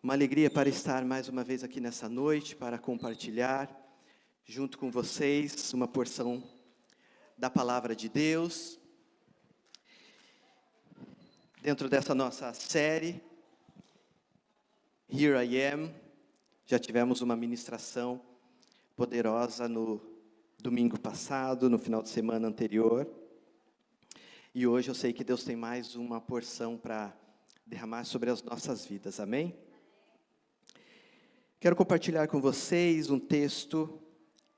Uma alegria para estar mais uma vez aqui nessa noite, para compartilhar junto com vocês uma porção da palavra de Deus. Dentro dessa nossa série, Here I Am, já tivemos uma ministração poderosa no domingo passado, no final de semana anterior. E hoje eu sei que Deus tem mais uma porção para derramar sobre as nossas vidas, amém? Quero compartilhar com vocês um texto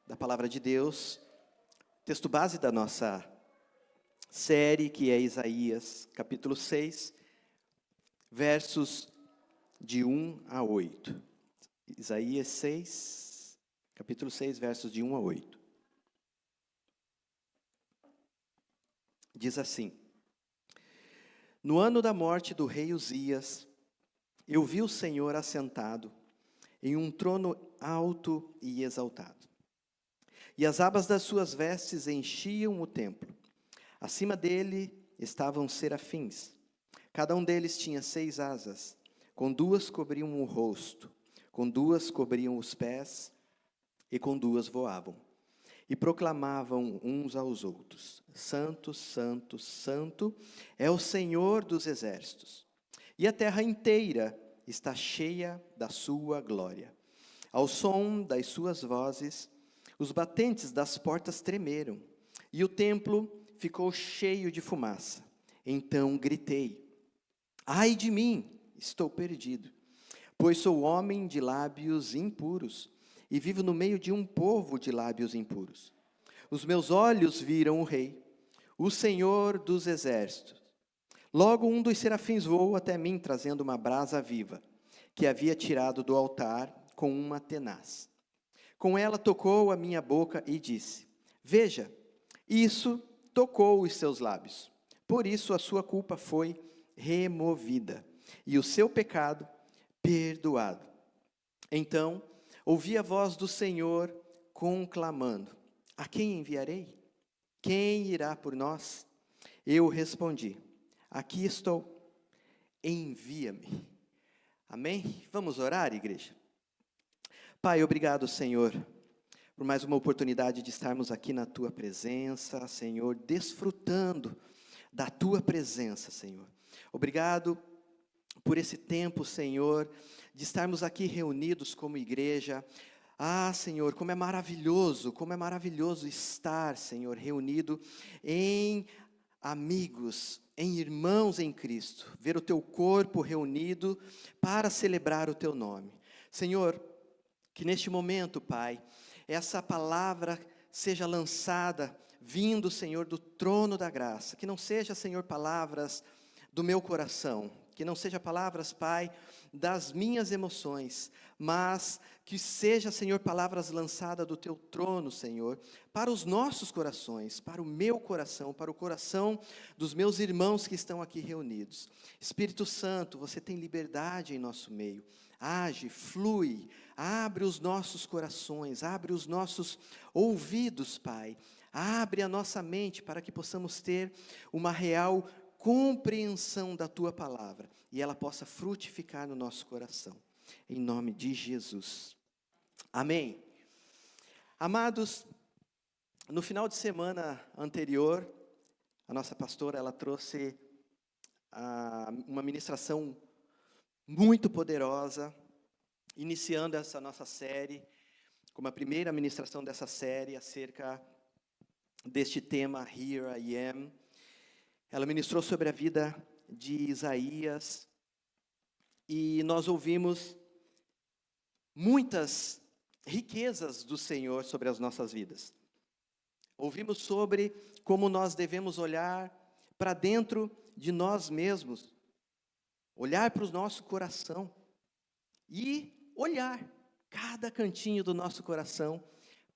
da palavra de Deus, texto base da nossa série, que é Isaías, capítulo 6, versos de 1 a 8. Isaías 6, capítulo 6, versos de 1 a 8. Diz assim: No ano da morte do rei Uzias, eu vi o Senhor assentado em um trono alto e exaltado. E as abas das suas vestes enchiam o templo. Acima dele estavam serafins. Cada um deles tinha 6 asas. Com 2 cobriam o rosto, com 2 cobriam os pés, e com 2 voavam. E proclamavam uns aos outros: Santo, Santo, Santo é o Senhor dos exércitos. E a terra inteira está cheia da sua glória. Ao som das suas vozes, os batentes das portas tremeram, e o templo ficou cheio de fumaça. Então gritei: Ai de mim, estou perdido, pois sou homem de lábios impuros, e vivo no meio de um povo de lábios impuros. Os meus olhos viram o Rei, o Senhor dos exércitos. Logo um dos serafins voou até mim, trazendo uma brasa viva, que havia tirado do altar com uma tenaz. Com ela tocou a minha boca e disse: Veja, isso tocou os seus lábios. Por isso a sua culpa foi removida, e o seu pecado perdoado. Então ouvi a voz do Senhor conclamando: A quem enviarei? Quem irá por nós? Eu respondi: Aqui estou, envia-me. Amém? Vamos orar, igreja? Pai, obrigado, Senhor, por mais uma oportunidade de estarmos aqui na Tua presença, Senhor, desfrutando da Tua presença, Senhor. Obrigado por esse tempo, Senhor, de estarmos aqui reunidos como igreja. Ah, Senhor, como é maravilhoso estar, Senhor, reunido em amigos, em irmãos em Cristo, ver o Teu corpo reunido para celebrar o Teu nome. Senhor, que neste momento, Pai, essa palavra seja lançada, vindo, Senhor, do trono da graça. Que não seja, Senhor, palavras do meu coração, que não seja palavras, Pai, das minhas emoções, mas que seja, Senhor, palavras lançadas do Teu trono, Senhor, para os nossos corações, para o meu coração, para o coração dos meus irmãos que estão aqui reunidos. Espírito Santo, você tem liberdade em nosso meio. Age, flui, abre os nossos corações, abre os nossos ouvidos, Pai. Abre a nossa mente para que possamos ter uma real compreensão da Tua palavra e ela possa frutificar no nosso coração. Em nome de Jesus. Amém. Amados, no final de semana anterior, a nossa pastora, ela trouxe uma ministração muito poderosa, iniciando essa nossa série, como a primeira ministração dessa série, acerca deste tema, Here I Am. Ela ministrou sobre a vida de Isaías, e nós ouvimos muitas riquezas do Senhor sobre as nossas vidas. Ouvimos sobre como nós devemos olhar para dentro de nós mesmos, olhar para o nosso coração e olhar cada cantinho do nosso coração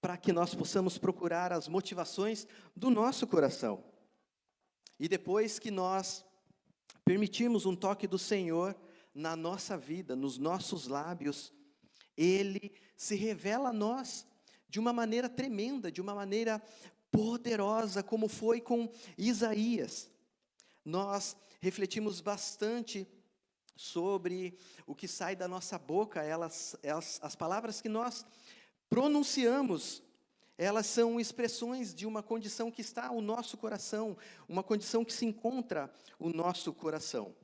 para que nós possamos procurar as motivações do nosso coração. E depois que nós permitirmos um toque do Senhor na nossa vida, nos nossos lábios, Ele se revela a nós de uma maneira tremenda, de uma maneira poderosa, como foi com Isaías. Nós refletimos bastante sobre o que sai da nossa boca, as palavras que nós pronunciamos, elas são expressões de uma condição que está no nosso coração, uma condição que se encontra o nosso coração.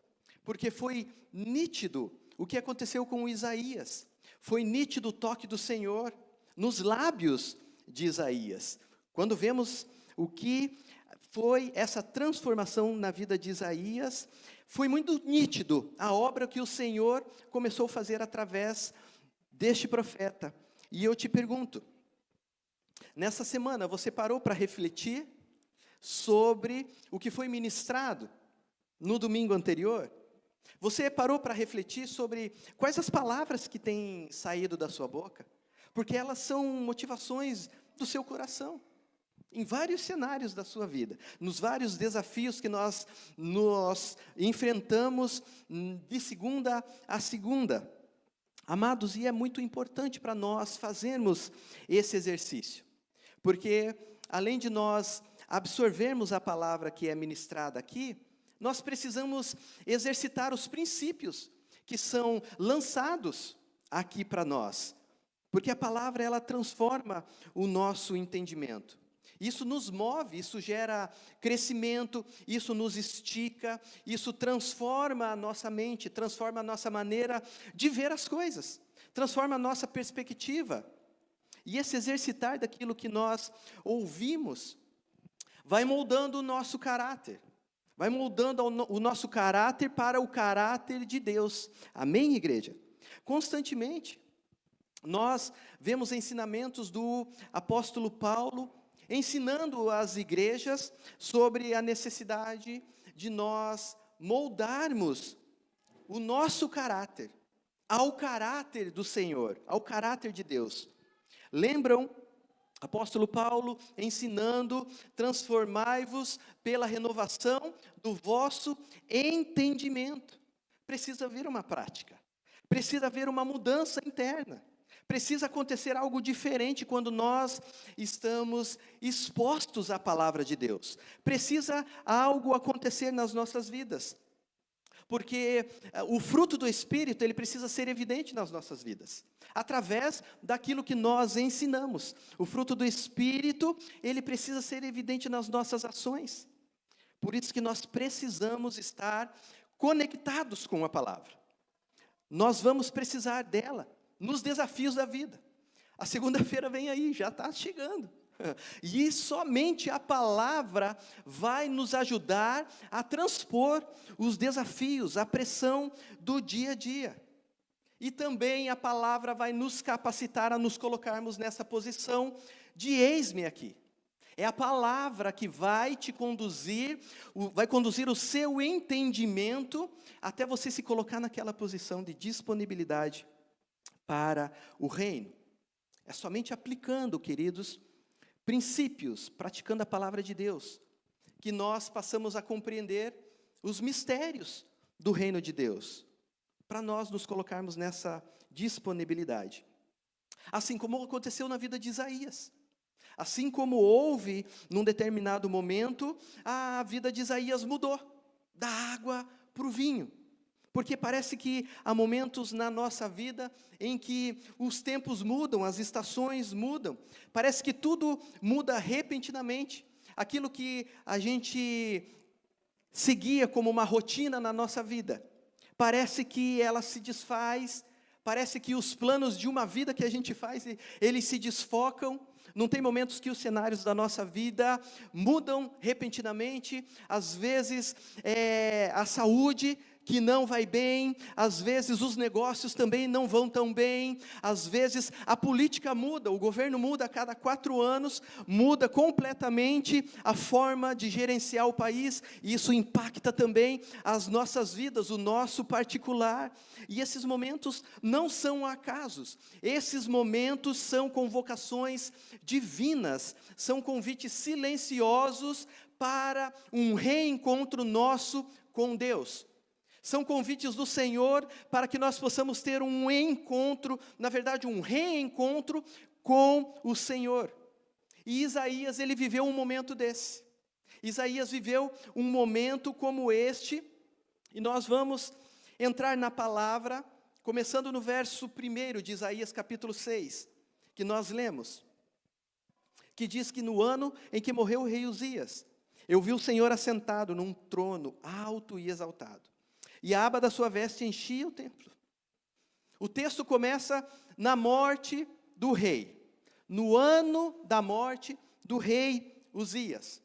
Porque foi nítido o que aconteceu com Isaías, foi nítido o toque do Senhor nos lábios de Isaías. Quando vemos o que foi essa transformação na vida de Isaías, foi muito nítido a obra que o Senhor começou a fazer através deste profeta. E eu te pergunto, nessa semana você parou para refletir sobre o que foi ministrado no domingo anterior? Você parou para refletir sobre quais as palavras que têm saído da sua boca? Porque elas são motivações do seu coração, em vários cenários da sua vida, nos vários desafios que nós enfrentamos de segunda a segunda. Amados, e é muito importante para nós fazermos esse exercício, porque além de nós absorvermos a palavra que é ministrada aqui, nós precisamos exercitar os princípios que são lançados aqui para nós, porque a palavra ela transforma o nosso entendimento. Isso nos move, isso gera crescimento, isso nos estica, isso transforma a nossa mente, transforma a nossa maneira de ver as coisas, transforma a nossa perspectiva. E esse exercitar daquilo que nós ouvimos vai moldando o nosso caráter, vai moldando o nosso caráter para o caráter de Deus. Amém, igreja? Constantemente, nós vemos ensinamentos do apóstolo Paulo, ensinando as igrejas sobre a necessidade de nós moldarmos o nosso caráter ao caráter do Senhor, ao caráter de Deus. Lembram? Apóstolo Paulo ensinando, transformai-vos pela renovação do vosso entendimento. Precisa haver uma prática, precisa haver uma mudança interna. Precisa acontecer algo diferente quando nós estamos expostos à palavra de Deus. Precisa algo acontecer nas nossas vidas. Porque o fruto do Espírito, ele precisa ser evidente nas nossas vidas. Através daquilo que nós ensinamos. O fruto do Espírito, ele precisa ser evidente nas nossas ações. Por isso que nós precisamos estar conectados com a palavra. Nós vamos precisar dela nos desafios da vida. A segunda-feira vem aí, já está chegando. E somente a palavra vai nos ajudar a transpor os desafios, a pressão do dia a dia. E também a palavra vai nos capacitar a nos colocarmos nessa posição de eis-me aqui. É a palavra que vai te conduzir, vai conduzir o seu entendimento até você se colocar naquela posição de disponibilidade para o reino. É somente aplicando, queridos, princípios, praticando a palavra de Deus, que nós passamos a compreender os mistérios do reino de Deus, para nós nos colocarmos nessa disponibilidade. Assim como aconteceu na vida de Isaías, assim como houve num determinado momento, a vida de Isaías mudou, da água para o vinho. Porque parece que há momentos na nossa vida em que os tempos mudam, as estações mudam. Parece que tudo muda repentinamente. Aquilo que a gente seguia como uma rotina na nossa vida, parece que ela se desfaz, parece que os planos de uma vida que a gente faz, eles se desfocam. Não tem momentos que os cenários da nossa vida mudam repentinamente. Às vezes a saúde que não vai bem, às vezes os negócios também não vão tão bem, às vezes a política muda, o governo muda a cada 4 anos, muda completamente a forma de gerenciar o país, e isso impacta também as nossas vidas, o nosso particular, e esses momentos não são acasos, esses momentos são convocações divinas, são convites silenciosos para um reencontro nosso com Deus. São convites do Senhor para que nós possamos ter um encontro, na verdade um reencontro com o Senhor. E Isaías, ele viveu um momento desse. Isaías viveu um momento como este, e nós vamos entrar na palavra, começando no verso 1 de Isaías capítulo 6, que nós lemos, que diz que no ano em que morreu o rei Uzias, eu vi o Senhor assentado num trono alto e exaltado, e a aba da sua veste enchia o templo. O texto começa na morte do rei, no ano da morte do rei Uzias.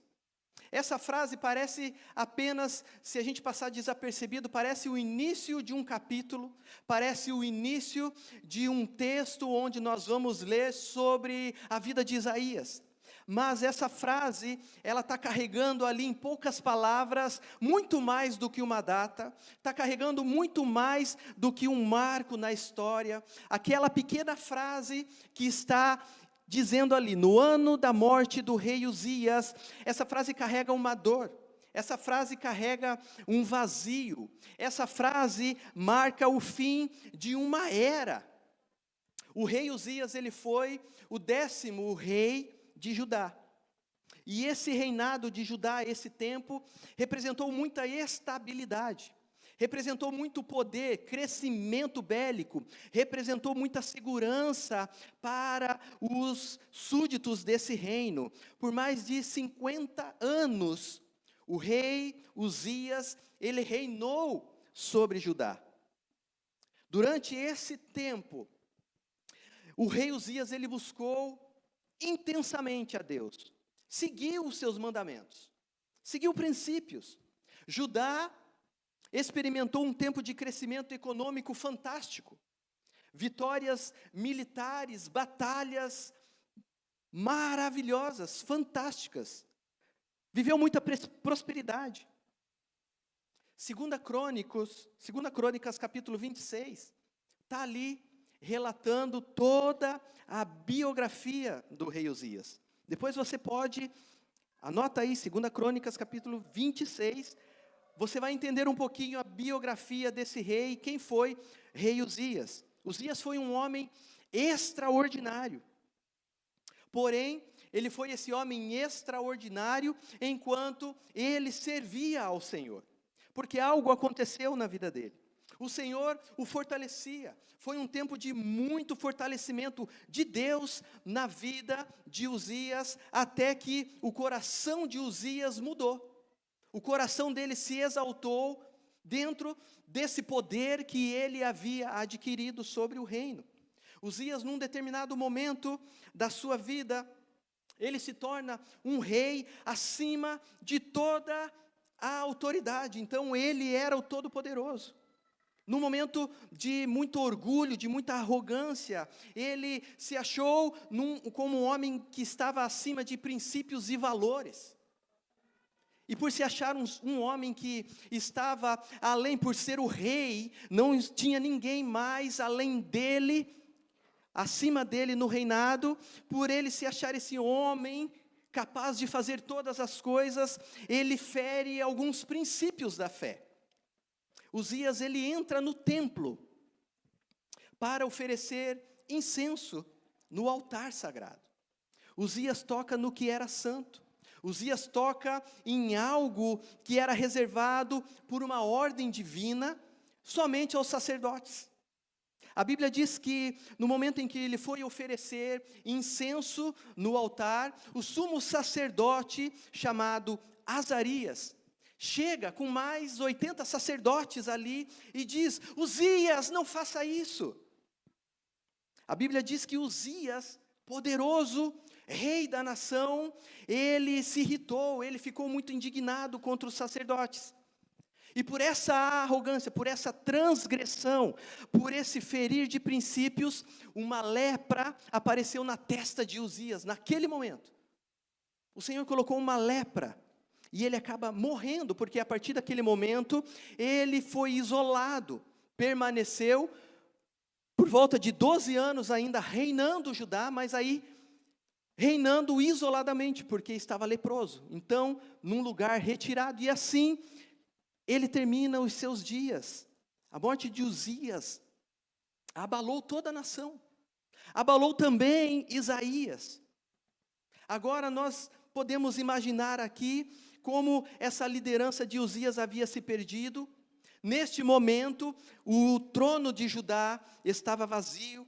Essa frase parece apenas, se a gente passar desapercebido, parece o início de um capítulo, parece o início de um texto onde nós vamos ler sobre a vida de Isaías. Mas essa frase, ela está carregando ali em poucas palavras, muito mais do que uma data, está carregando muito mais do que um marco na história. Aquela pequena frase que está dizendo ali, no ano da morte do rei Uzias, essa frase carrega uma dor, essa frase carrega um vazio, essa frase marca o fim de uma era. O rei Uzias, ele foi o 10º rei de Judá. E esse reinado de Judá, esse tempo, representou muita estabilidade, representou muito poder, crescimento bélico, representou muita segurança para os súditos desse reino. Por mais de 50 anos, o rei Uzias, ele reinou sobre Judá. Durante esse tempo, o rei Uzias, ele buscou intensamente a Deus, seguiu os seus mandamentos, seguiu princípios. Judá experimentou um tempo de crescimento econômico fantástico, vitórias militares, batalhas maravilhosas, fantásticas, viveu muita prosperidade. 2 Crônicas capítulo 26, está ali relatando toda a biografia do rei Uzias. Depois você pode, anota aí, 2 Crônicas capítulo 26, você vai entender um pouquinho a biografia desse rei, quem foi rei Uzias. Uzias foi um homem extraordinário, porém, ele foi esse homem extraordinário enquanto ele servia ao Senhor, porque algo aconteceu na vida dele. O Senhor o fortalecia, foi um tempo de muito fortalecimento de Deus na vida de Uzias, até que o coração de Uzias mudou. O coração dele se exaltou dentro desse poder que ele havia adquirido sobre o reino. Uzias, num determinado momento da sua vida, ele se torna um rei acima de toda a autoridade. Então ele era o Todo-Poderoso. Num momento de muito orgulho, de muita arrogância, ele se achou como um homem que estava acima de princípios e valores. E por se achar um homem que estava além, por ser o rei, não tinha ninguém mais além dele, acima dele no reinado, por ele se achar esse homem capaz de fazer todas as coisas, ele fere alguns princípios da fé. Uzias, ele entra no templo para oferecer incenso no altar sagrado. Uzias toca no que era santo. Uzias toca em algo que era reservado por uma ordem divina somente aos sacerdotes. A Bíblia diz que no momento em que ele foi oferecer incenso no altar, o sumo sacerdote chamado Azarias chega com mais 80 sacerdotes ali e diz: Uzias, não faça isso. A Bíblia diz que Uzias, poderoso rei da nação, ele se irritou, ele ficou muito indignado contra os sacerdotes. E por essa arrogância, por essa transgressão, por esse ferir de princípios, uma lepra apareceu na testa de Uzias, naquele momento. O Senhor colocou uma lepra, e ele acaba morrendo, porque a partir daquele momento, ele foi isolado, permaneceu por volta de 12 anos ainda reinando Judá, mas aí reinando isoladamente, porque estava leproso. Então, num lugar retirado, e assim ele termina os seus dias. A morte de Uzias abalou toda a nação, abalou também Isaías. Agora nós podemos imaginar aqui como essa liderança de Uzias havia se perdido. Neste momento, o trono de Judá estava vazio,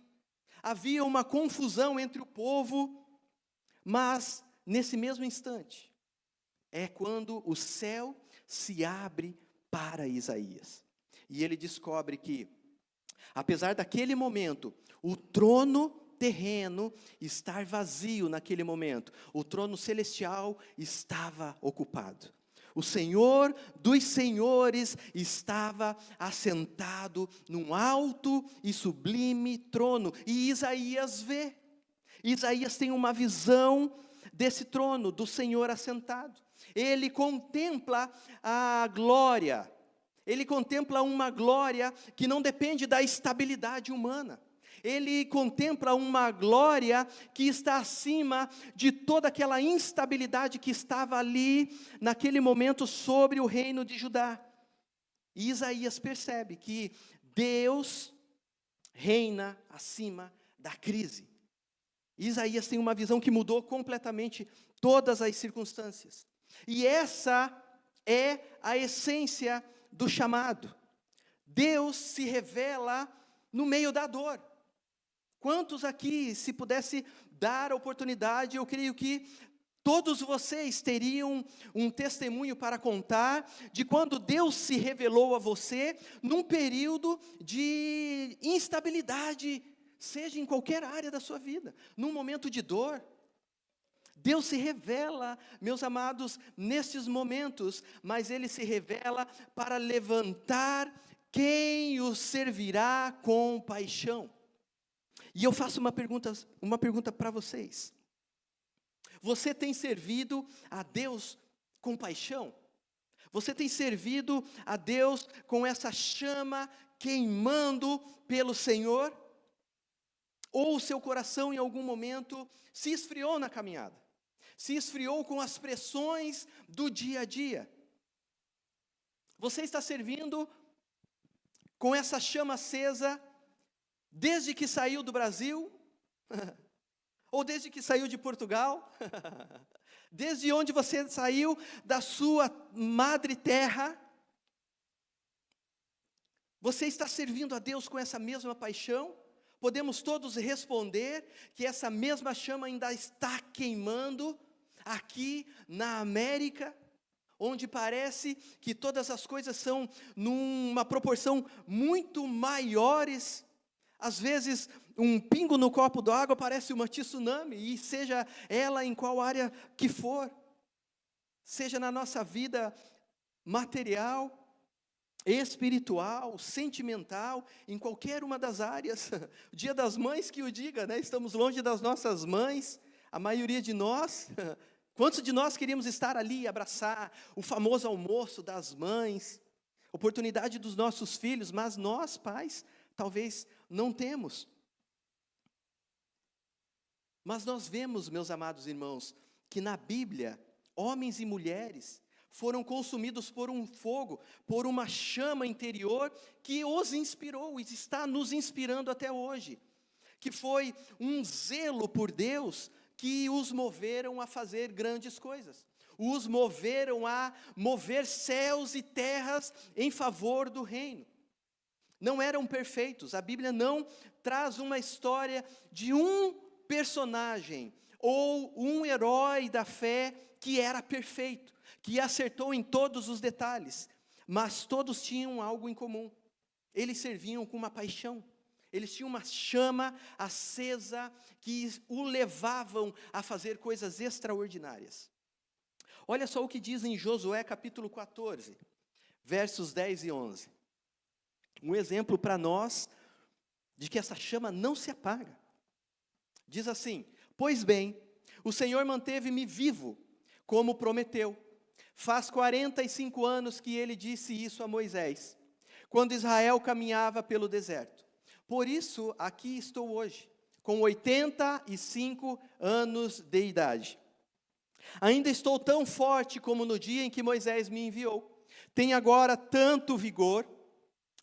havia uma confusão entre o povo, mas nesse mesmo instante, é quando o céu se abre para Isaías. E ele descobre que, apesar daquele momento, o trono terreno estar vazio naquele momento, o trono celestial estava ocupado. O Senhor dos senhores estava assentado num alto e sublime trono. E Isaías vê. Isaías tem uma visão desse trono, do Senhor assentado. Ele contempla a glória. Ele contempla uma glória que não depende da estabilidade humana. Ele contempla uma glória que está acima de toda aquela instabilidade que estava ali, naquele momento, sobre o reino de Judá. E Isaías percebe que Deus reina acima da crise. Isaías tem uma visão que mudou completamente todas as circunstâncias. E essa é a essência do chamado. Deus se revela no meio da dor. Quantos aqui, se pudesse dar a oportunidade, eu creio que todos vocês teriam um testemunho para contar de quando Deus se revelou a você num período de instabilidade, seja em qualquer área da sua vida, num momento de dor. Deus se revela, meus amados, nesses momentos, mas Ele se revela para levantar quem o servirá com paixão. E eu faço uma pergunta para vocês. Você tem servido a Deus com paixão? Você tem servido a Deus com essa chama queimando pelo Senhor? Ou o seu coração em algum momento se esfriou na caminhada? Se esfriou com as pressões do dia a dia? Você está servindo com essa chama acesa desde que saiu do Brasil? Ou desde que saiu de Portugal? Desde onde você saiu da sua madre terra? Você está servindo a Deus com essa mesma paixão? Podemos todos responder que essa mesma chama ainda está queimando aqui na América, onde parece que todas as coisas são numa proporção muito maiores. Às vezes, um pingo no copo d'água parece uma tsunami, e seja ela em qual área que for, seja na nossa vida material, espiritual, sentimental, em qualquer uma das áreas. O Dia das Mães que o diga, né? Estamos longe das nossas mães, a maioria de nós. Quantos de nós queríamos estar ali e abraçar o famoso almoço das mães, oportunidade dos nossos filhos, mas nós, pais, talvez não temos. Mas nós vemos, meus amados irmãos, que na Bíblia, homens e mulheres foram consumidos por um fogo, por uma chama interior que os inspirou e está nos inspirando até hoje. Que foi um zelo por Deus que os moveram a fazer grandes coisas. Os moveram a mover céus e terras em favor do reino. Não eram perfeitos. A Bíblia não traz uma história de um personagem ou um herói da fé que era perfeito, que acertou em todos os detalhes, mas todos tinham algo em comum. Eles serviam com uma paixão. Eles tinham uma chama acesa que o levavam a fazer coisas extraordinárias. Olha só o que diz em Josué capítulo 14, versos 10 e 11. Um exemplo para nós de que essa chama não se apaga. Diz assim: pois bem, o Senhor manteve-me vivo, como prometeu. Faz 45 anos que ele disse isso a Moisés, quando Israel caminhava pelo deserto. Por isso, aqui estou hoje, com 85 anos de idade. Ainda estou tão forte como no dia em que Moisés me enviou. Tenho agora tanto vigor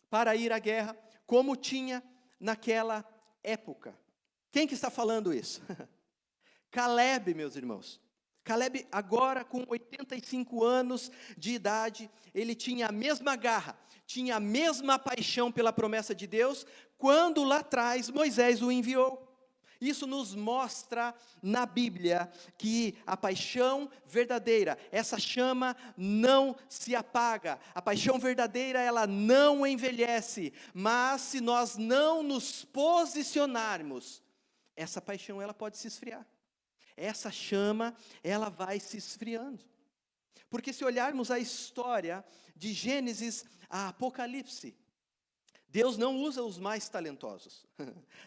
para ir à guerra, como tinha naquela época. Quem que está falando isso? Caleb, meus irmãos. Caleb, agora com 85 anos de idade, ele tinha a mesma garra, tinha a mesma paixão pela promessa de Deus, quando lá atrás Moisés o enviou. Isso nos mostra na Bíblia que a paixão verdadeira, essa chama não se apaga. A paixão verdadeira, ela não envelhece, mas se nós não nos posicionarmos, essa paixão ela pode se esfriar. Essa chama, ela vai se esfriando. Porque se olharmos a história de Gênesis a Apocalipse, Deus não usa os mais talentosos,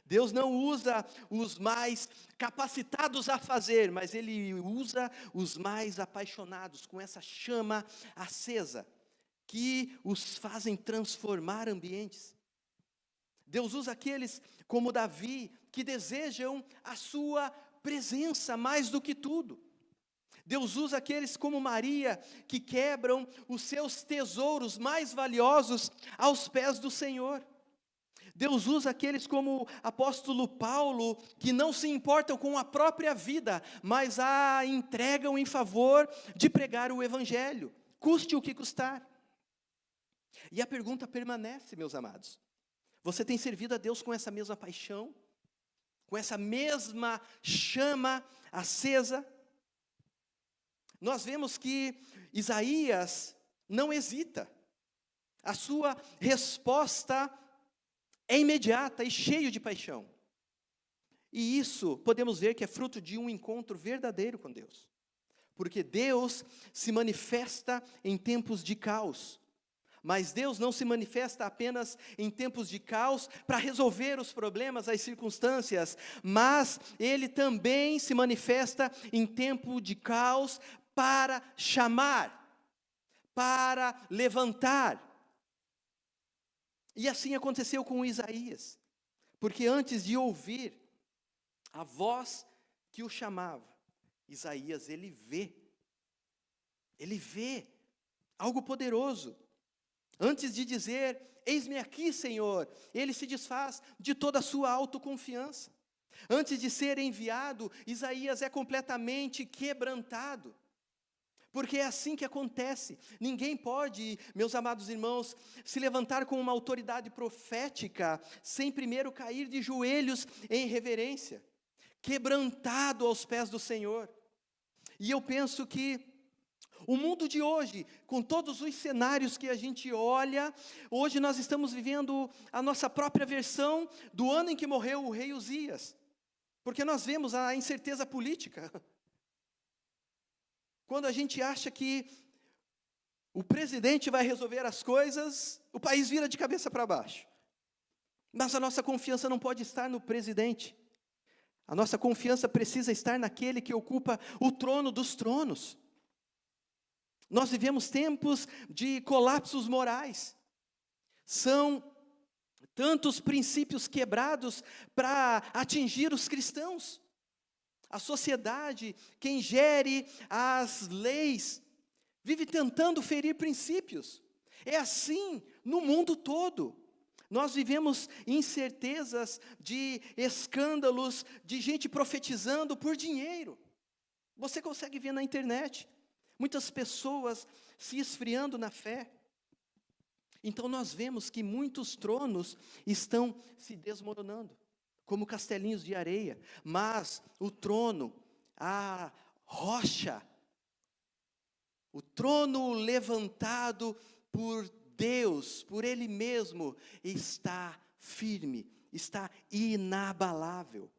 Deus não usa os mais capacitados a fazer, mas Ele usa os mais apaixonados, com essa chama acesa, que os fazem transformar ambientes. Deus usa aqueles como Davi, que desejam a sua presença mais do que tudo. Deus usa aqueles como Maria, que quebram os seus tesouros mais valiosos aos pés do Senhor. Deus usa aqueles como o apóstolo Paulo, que não se importam com a própria vida, mas a entregam em favor de pregar o Evangelho, custe o que custar. E a pergunta permanece, meus amados: você tem servido a Deus com essa mesma paixão? Com essa mesma chama acesa? Nós vemos que Isaías não hesita, a sua resposta é imediata e cheio de paixão. E isso podemos ver que é fruto de um encontro verdadeiro com Deus. Porque Deus se manifesta em tempos de caos. Mas Deus não se manifesta apenas em tempos de caos para resolver os problemas, as circunstâncias, mas Ele também se manifesta em tempo de caos para chamar, para levantar. E assim aconteceu com Isaías, porque antes de ouvir a voz que o chamava, Isaías ele vê algo poderoso. Antes de dizer, eis-me aqui, Senhor, ele se desfaz de toda a sua autoconfiança. Antes de ser enviado, Isaías é completamente quebrantado. Porque é assim que acontece. Ninguém pode, meus amados irmãos, se levantar com uma autoridade profética sem primeiro cair de joelhos em reverência, quebrantado aos pés do Senhor. E eu penso que o mundo de hoje, com todos os cenários que a gente olha, hoje nós estamos vivendo a nossa própria versão do ano em que morreu o rei Uzias. Porque nós vemos a incerteza política. Quando a gente acha que o presidente vai resolver as coisas, o país vira de cabeça para baixo. Mas a nossa confiança não pode estar no presidente. A nossa confiança precisa estar naquele que ocupa o trono dos tronos. Nós vivemos tempos de colapsos morais. São tantos princípios quebrados para atingir os cristãos. A sociedade, quem gere as leis, vive tentando ferir princípios. É assim no mundo todo. Nós vivemos incertezas de escândalos, de gente profetizando por dinheiro. Você consegue ver na internet, muitas pessoas se esfriando na fé. Então nós vemos que muitos tronos estão se desmoronando, como castelinhos de areia, mas o trono, a rocha, o trono levantado por Deus, por Ele mesmo, está firme, está inabalável.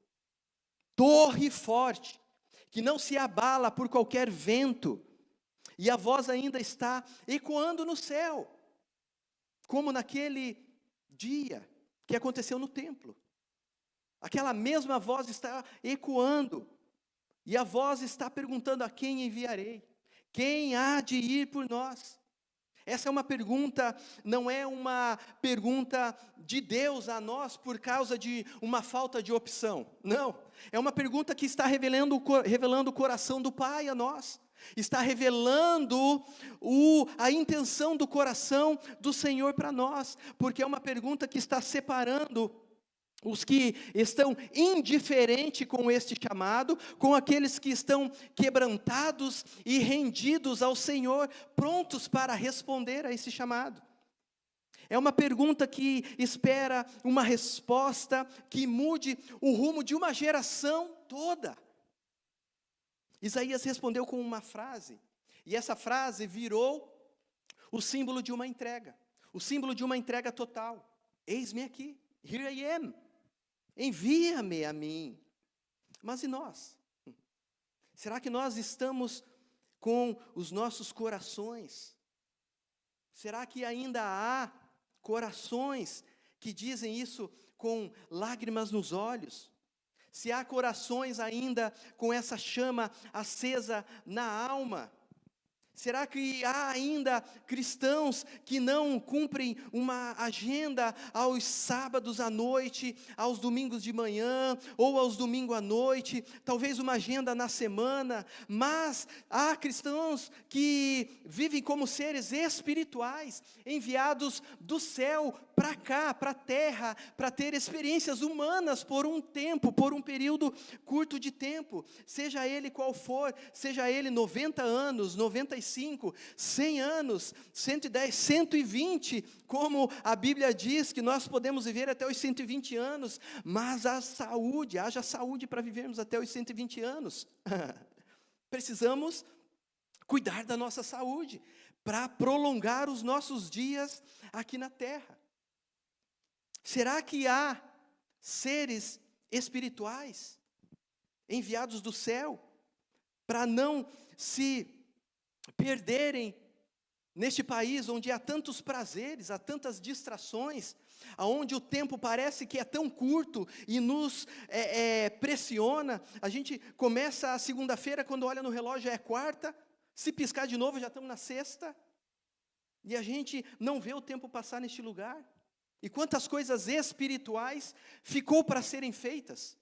Torre forte, que não se abala por qualquer vento, e a voz ainda está ecoando no céu, como naquele dia que aconteceu no templo. Aquela mesma voz está ecoando, e a voz está perguntando: a quem enviarei? Quem há de ir por nós? Essa é uma pergunta, não é uma pergunta de Deus a nós por causa de uma falta de opção. Não, é uma pergunta que está revelando o coração do Pai a nós. Está revelando a intenção do coração do Senhor para nós. Porque é uma pergunta que está separando os que estão indiferentes com este chamado, com aqueles que estão quebrantados e rendidos ao Senhor, prontos para responder a esse chamado. É uma pergunta que espera uma resposta que mude o rumo de uma geração toda. Isaías respondeu com uma frase, e essa frase virou o símbolo de uma entrega, o símbolo de uma entrega total. Eis-me aqui, here I am, envia-me a mim. Mas e nós? Será que nós estamos com os nossos corações? Será que ainda há corações que dizem isso com lágrimas nos olhos? Se há corações ainda com essa chama acesa na alma? Será que há ainda cristãos que não cumprem uma agenda aos sábados à noite, aos domingos de manhã, ou aos domingos à noite, talvez uma agenda na semana, mas há cristãos que vivem como seres espirituais, enviados do céu para cá, para a terra, para ter experiências humanas por um tempo, por um período curto de tempo, seja ele qual for, seja ele 90 anos, 95, 100 anos, 110, 120, como a Bíblia diz que nós podemos viver até os 120 anos, mas haja saúde para vivermos até os 120 anos. Precisamos cuidar da nossa saúde, para prolongar os nossos dias aqui na terra. Será que há seres espirituais enviados do céu para não se perderem neste país onde há tantos prazeres, há tantas distrações, aonde o tempo parece que é tão curto e nos pressiona? A gente começa a segunda-feira, quando olha no relógio é quarta, se piscar de novo já estamos na sexta, e a gente não vê o tempo passar neste lugar. E quantas coisas espirituais ficou para serem feitas,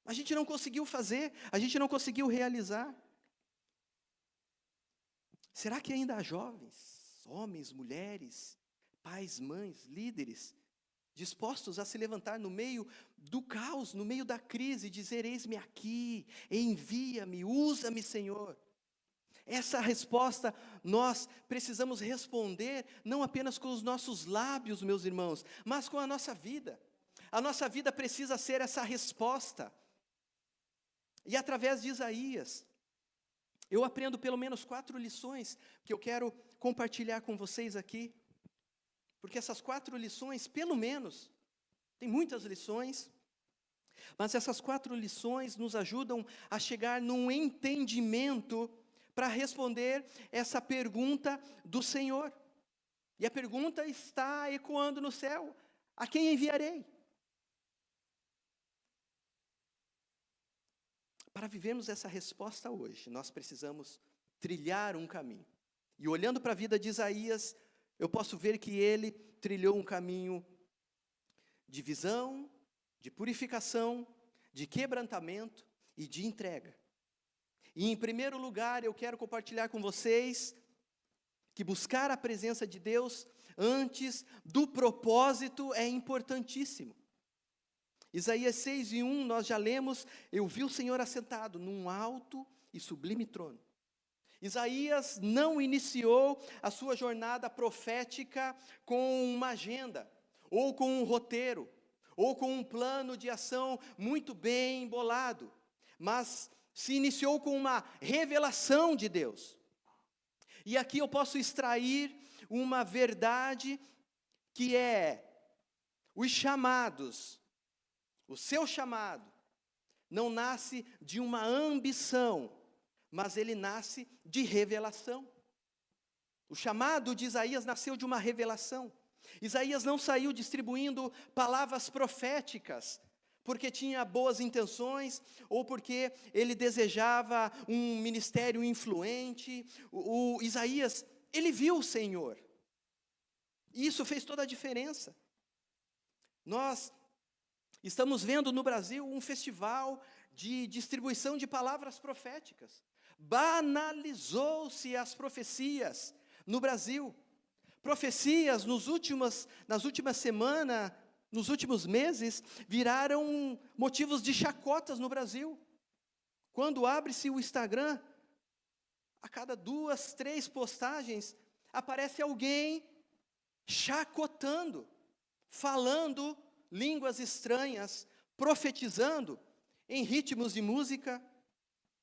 a gente não conseguiu fazer, a gente não conseguiu realizar. Será que ainda há jovens, homens, mulheres, pais, mães, líderes, dispostos a se levantar no meio do caos, no meio da crise, e dizer: eis-me aqui, envia-me, usa-me, Senhor? Essa resposta nós precisamos responder, não apenas com os nossos lábios, meus irmãos, mas com a nossa vida. A nossa vida precisa ser essa resposta. E através de Isaías, eu aprendo pelo menos 4 lições que eu quero compartilhar com vocês aqui. Porque essas 4 lições, pelo menos, tem muitas lições, mas essas 4 lições nos ajudam a chegar num entendimento para responder essa pergunta do Senhor. E a pergunta está ecoando no céu: a quem enviarei? Para vivermos essa resposta hoje, nós precisamos trilhar um caminho. E olhando para a vida de Isaías, eu posso ver que ele trilhou um caminho de visão, de purificação, de quebrantamento e de entrega. E em primeiro lugar, eu quero compartilhar com vocês que buscar a presença de Deus antes do propósito é importantíssimo. Isaías 6:1, nós já lemos: eu vi o Senhor assentado num alto e sublime trono. Isaías não iniciou a sua jornada profética com uma agenda, ou com um roteiro, ou com um plano de ação muito bem embolado, mas se iniciou com uma revelação de Deus. E aqui eu posso extrair uma verdade que é: os chamados, o seu chamado, não nasce de uma ambição, mas ele nasce de revelação. O chamado de Isaías nasceu de uma revelação. Isaías não saiu distribuindo palavras proféticas porque tinha boas intenções, ou porque ele desejava um ministério influente. O Isaías, ele viu o Senhor. E isso fez toda a diferença. Nós estamos vendo no Brasil um festival de distribuição de palavras proféticas. Banalizou-se as profecias no Brasil. Profecias nas últimas semanas nos últimos meses, viraram motivos de chacotas no Brasil. Quando abre-se o Instagram, a cada 2, 3 postagens, aparece alguém chacotando, falando línguas estranhas, profetizando em ritmos de música,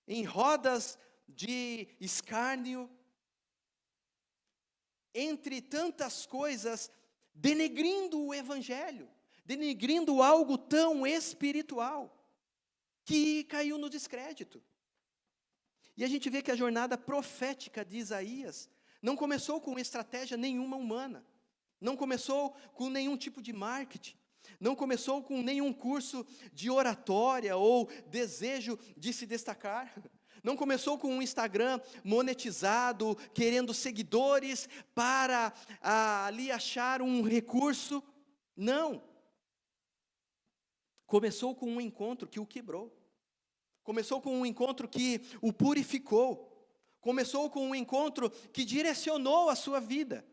em rodas de escárnio, entre tantas coisas, denegrindo o Evangelho, denegrindo algo tão espiritual, que caiu no descrédito. E a gente vê que a jornada profética de Isaías não começou com estratégia nenhuma humana, não começou com nenhum tipo de marketing, não começou com nenhum curso de oratória ou desejo de se destacar, não começou com um Instagram monetizado, querendo seguidores para ali achar um recurso, não. Começou com um encontro que o quebrou, começou com um encontro que o purificou, começou com um encontro que direcionou a sua vida.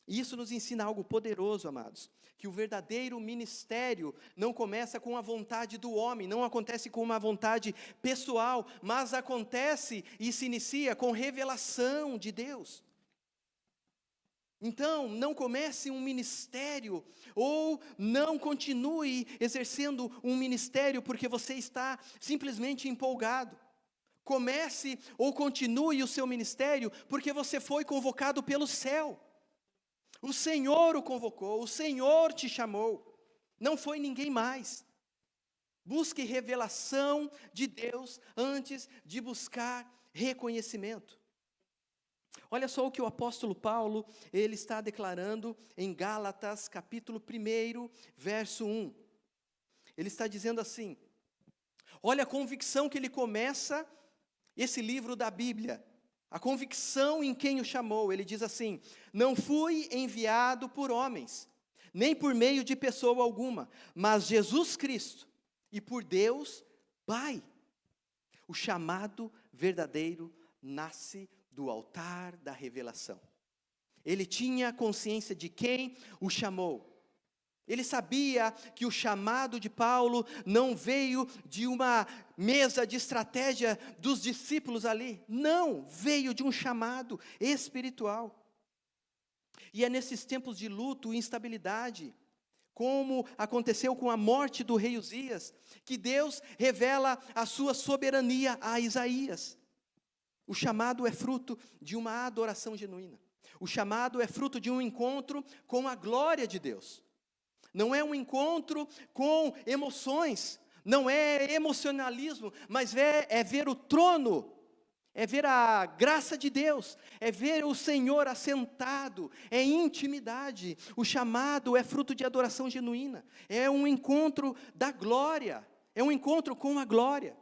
E isso nos ensina algo poderoso, amados, que o verdadeiro ministério não começa com a vontade do homem, não acontece com uma vontade pessoal, mas acontece e se inicia com revelação de Deus. Então, não comece um ministério, ou não continue exercendo um ministério porque você está simplesmente empolgado. Comece ou continue o seu ministério porque você foi convocado pelo céu. O Senhor o convocou, o Senhor te chamou, não foi ninguém mais. Busque revelação de Deus antes de buscar reconhecimento. Olha só o que o apóstolo Paulo, ele está declarando em Gálatas, capítulo 1, verso 1. Ele está dizendo assim, olha a convicção que ele começa esse livro da Bíblia, a convicção em quem o chamou. Ele diz assim, não fui enviado por homens, nem por meio de pessoa alguma, mas Jesus Cristo, e por Deus Pai. O chamado verdadeiro nasce do altar da revelação. Ele tinha consciência de quem o chamou. Ele sabia que o chamado de Paulo não veio de uma mesa de estratégia dos discípulos ali. Não, veio de um chamado espiritual. E é nesses tempos de luto e instabilidade, como aconteceu com a morte do rei Uzias, que Deus revela a sua soberania a Isaías. O chamado é fruto de uma adoração genuína. O chamado é fruto de um encontro com a glória de Deus. Não é um encontro com emoções, não é emocionalismo, mas é ver o trono, é ver a graça de Deus, é ver o Senhor assentado, é intimidade. O chamado é fruto de adoração genuína, é um encontro da glória, é um encontro com a glória.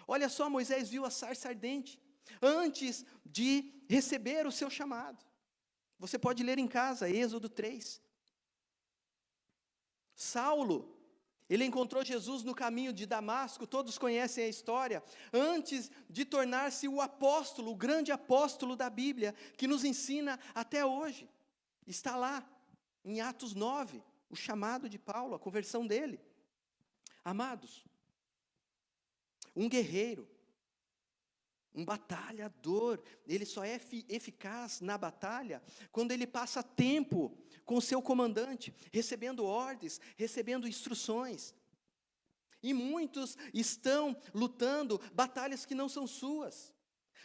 Olha só, Moisés viu a sarça ardente antes de receber o seu chamado. Você pode ler em casa, Êxodo 3. Saulo, ele encontrou Jesus no caminho de Damasco, todos conhecem a história, antes de tornar-se o apóstolo, o grande apóstolo da Bíblia, que nos ensina até hoje. Está lá, em Atos 9, o chamado de Paulo, a conversão dele. Amados, um guerreiro, um batalhador, ele só é eficaz na batalha quando ele passa tempo com o seu comandante, recebendo ordens, recebendo instruções. E muitos estão lutando batalhas que não são suas.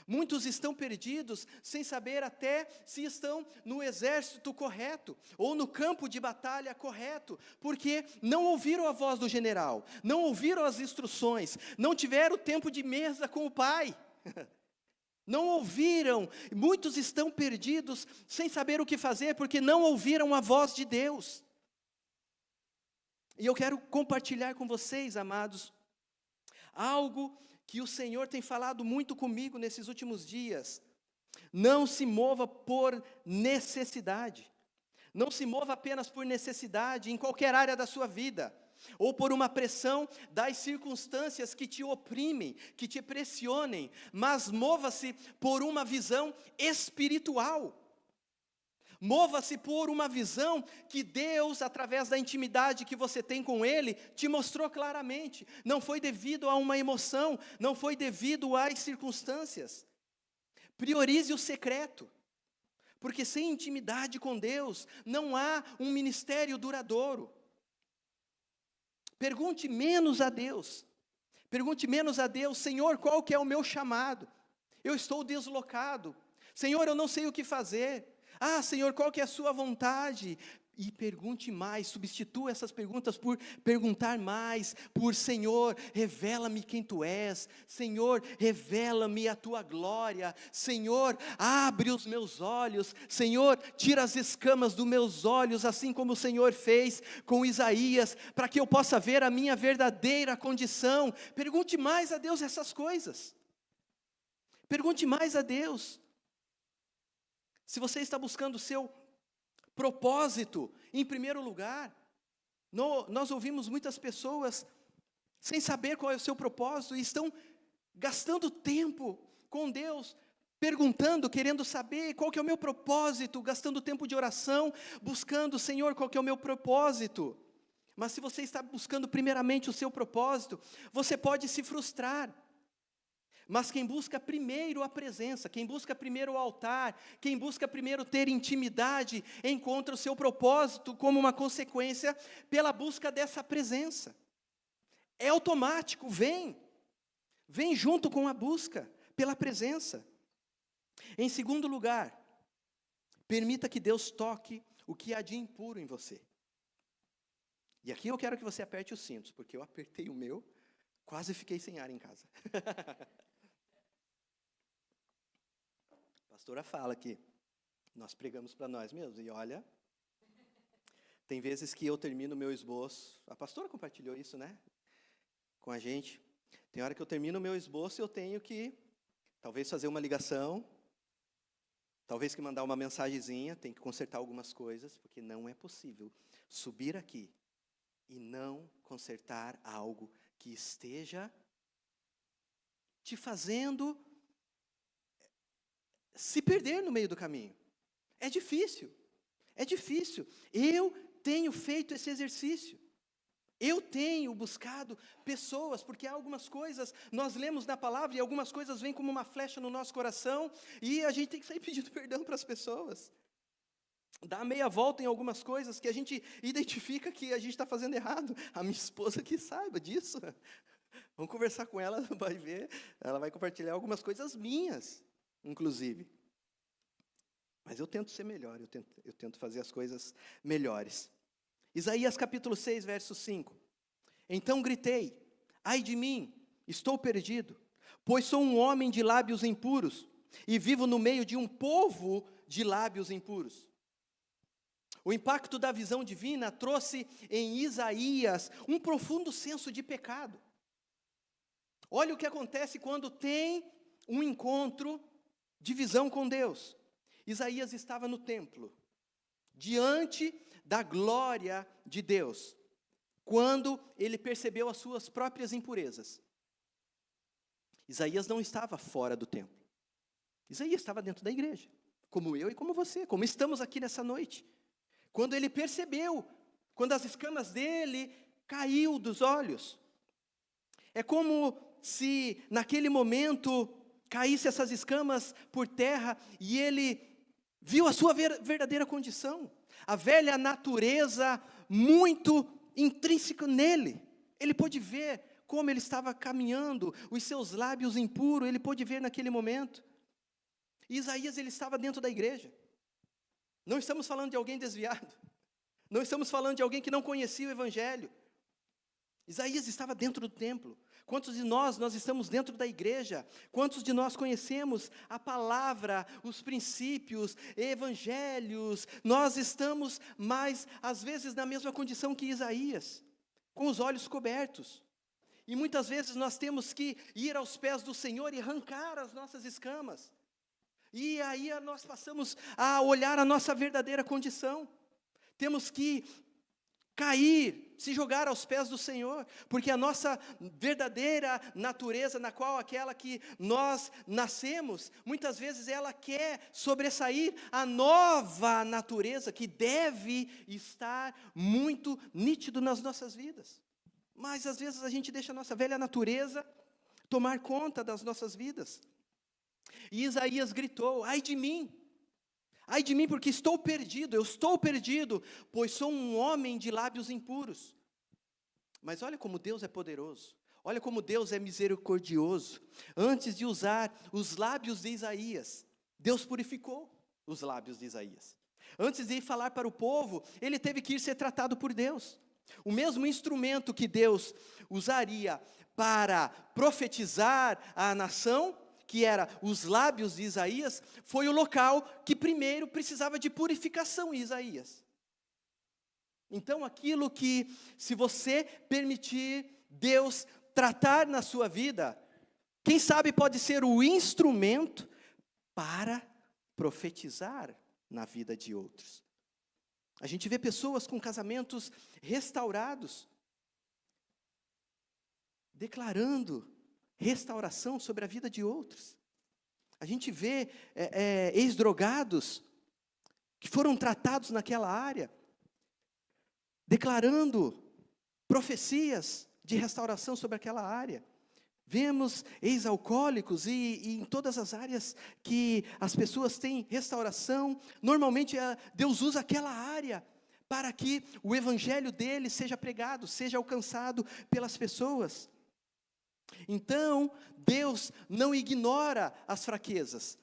Muitos estão perdidos, sem saber até se estão no exército correto, ou no campo de batalha correto, porque não ouviram a voz do general, não ouviram as instruções, não tiveram tempo de mesa com o pai. Não ouviram, muitos estão perdidos, sem saber o que fazer, porque não ouviram a voz de Deus. E eu quero compartilhar com vocês, amados, algo que o Senhor tem falado muito comigo nesses últimos dias. Não se mova por necessidade, não se mova apenas por necessidade em qualquer área da sua vida, ou por uma pressão das circunstâncias que te oprimem, que te pressionem, mas mova-se por uma visão espiritual. Mova-se por uma visão que Deus, através da intimidade que você tem com Ele, te mostrou claramente. Não foi devido a uma emoção, não foi devido às circunstâncias. Priorize o secreto, porque sem intimidade com Deus, não há um ministério duradouro. Pergunte menos a Deus. Pergunte menos a Deus: Senhor, qual que é o meu chamado? Eu estou deslocado. Senhor, eu não sei o que fazer. Ah, Senhor, qual que é a sua vontade? E pergunte mais, substitua essas perguntas por perguntar mais, por Senhor, revela-me quem Tu és, Senhor, revela-me a Tua glória, Senhor, abre os meus olhos, Senhor, tira as escamas dos meus olhos, assim como o Senhor fez com Isaías, para que eu possa ver a minha verdadeira condição. Pergunte mais a Deus essas coisas, pergunte mais a Deus. Se você está buscando o seu propósito, em primeiro lugar, nós ouvimos muitas pessoas sem saber qual é o seu propósito e estão gastando tempo com Deus, perguntando, querendo saber qual que é o meu propósito, gastando tempo de oração, buscando, Senhor, qual que é o meu propósito. Mas se você está buscando primeiramente o seu propósito, você pode se frustrar. Mas quem busca primeiro a presença, quem busca primeiro o altar, quem busca primeiro ter intimidade, encontra o seu propósito como uma consequência pela busca dessa presença. É automático, vem junto com a busca pela presença. Em segundo lugar, permita que Deus toque o que há de impuro em você. E aqui eu quero que você aperte os cintos, porque eu apertei o meu, quase fiquei sem ar em casa. A pastora fala que nós pregamos para nós mesmos, e olha, tem vezes que eu termino o meu esboço, a pastora compartilhou isso, né, com a gente, tem hora que eu termino o meu esboço e eu tenho que, talvez fazer uma ligação, talvez que mandar uma mensagenzinha, tem que consertar algumas coisas, porque não é possível subir aqui e não consertar algo que esteja te fazendo se perder no meio do caminho. É difícil. Eu tenho feito esse exercício. Eu tenho buscado pessoas, porque há algumas coisas, nós lemos na palavra e algumas coisas vêm como uma flecha no nosso coração, e a gente tem que sair pedindo perdão para as pessoas. Dá meia volta em algumas coisas que a gente identifica que a gente está fazendo errado. A minha esposa que saiba disso. Vamos conversar com ela, vai ver, ela vai compartilhar algumas coisas minhas, inclusive. Mas eu tento ser melhor, eu tento fazer as coisas melhores. Isaías capítulo 6, verso 5. Então gritei: ai de mim, estou perdido, pois sou um homem de lábios impuros, e vivo no meio de um povo de lábios impuros. O impacto da visão divina trouxe em Isaías um profundo senso de pecado. Olha o que acontece quando tem um encontro de visão com Deus. Isaías estava no templo, diante da glória de Deus, quando ele percebeu as suas próprias impurezas. Isaías não estava fora do templo. Isaías estava dentro da igreja, como eu e como você, como estamos aqui nessa noite. Quando ele percebeu, quando as escamas dele caiu dos olhos. É como se naquele momento caísse essas escamas por terra e ele viu a sua verdadeira condição. A velha natureza muito intrínseca nele. Ele pôde ver como ele estava caminhando, os seus lábios impuros, ele pôde ver naquele momento. E Isaías, ele estava dentro da igreja. Não estamos falando de alguém desviado. Não estamos falando de alguém que não conhecia o Evangelho. Isaías estava dentro do templo. Quantos de nós estamos dentro da igreja? Quantos de nós conhecemos a palavra, os princípios, evangelhos? Nós estamos mais, às vezes, na mesma condição que Isaías, com os olhos cobertos. E muitas vezes nós temos que ir aos pés do Senhor e arrancar as nossas escamas. E aí nós passamos a olhar a nossa verdadeira condição. Temos que cair, se jogar aos pés do Senhor, porque a nossa verdadeira natureza, na qual aquela que nós nascemos, muitas vezes ela quer sobressair a nova natureza que deve estar muito nítido nas nossas vidas. Mas às vezes a gente deixa a nossa velha natureza tomar conta das nossas vidas. E Isaías gritou: ai de mim! Ai de mim, porque estou perdido, eu estou perdido, pois sou um homem de lábios impuros. Mas olha como Deus é poderoso, olha como Deus é misericordioso. Antes de usar os lábios de Isaías, Deus purificou os lábios de Isaías. Antes de ir falar para o povo, ele teve que ir ser tratado por Deus. O mesmo instrumento que Deus usaria para profetizar à nação, que era os lábios de Isaías, foi o local que primeiro precisava de purificação em Isaías. Então, aquilo que, se você permitir Deus tratar na sua vida, quem sabe pode ser o instrumento para profetizar na vida de outros. A gente vê pessoas com casamentos restaurados, declarando restauração sobre a vida de outros. A gente vê ex-drogados que foram tratados naquela área, declarando profecias de restauração sobre aquela área. Vemos ex-alcoólicos e em todas as áreas que as pessoas têm restauração, normalmente Deus usa aquela área para que o evangelho dele seja pregado, seja alcançado pelas pessoas. Então, Deus não ignora as fraquezas.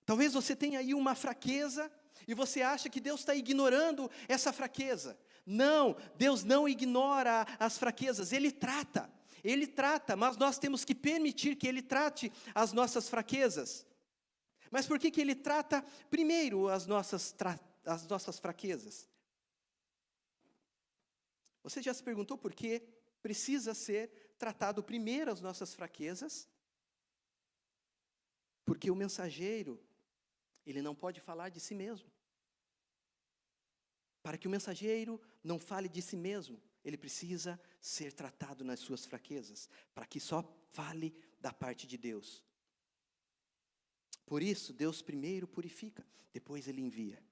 Talvez você tenha aí uma fraqueza e você acha que Deus está ignorando essa fraqueza. Não, Deus não ignora as fraquezas, Ele trata, mas nós temos que permitir que Ele trate as nossas fraquezas. Mas por que Ele trata primeiro as nossas fraquezas? Você já se perguntou por que precisa ser tratado primeiro as nossas fraquezas? Porque o mensageiro, ele não pode falar de si mesmo. Para que o mensageiro não fale de si mesmo, ele precisa ser tratado nas suas fraquezas, para que só fale da parte de Deus. Por isso, Deus primeiro purifica, depois Ele envia.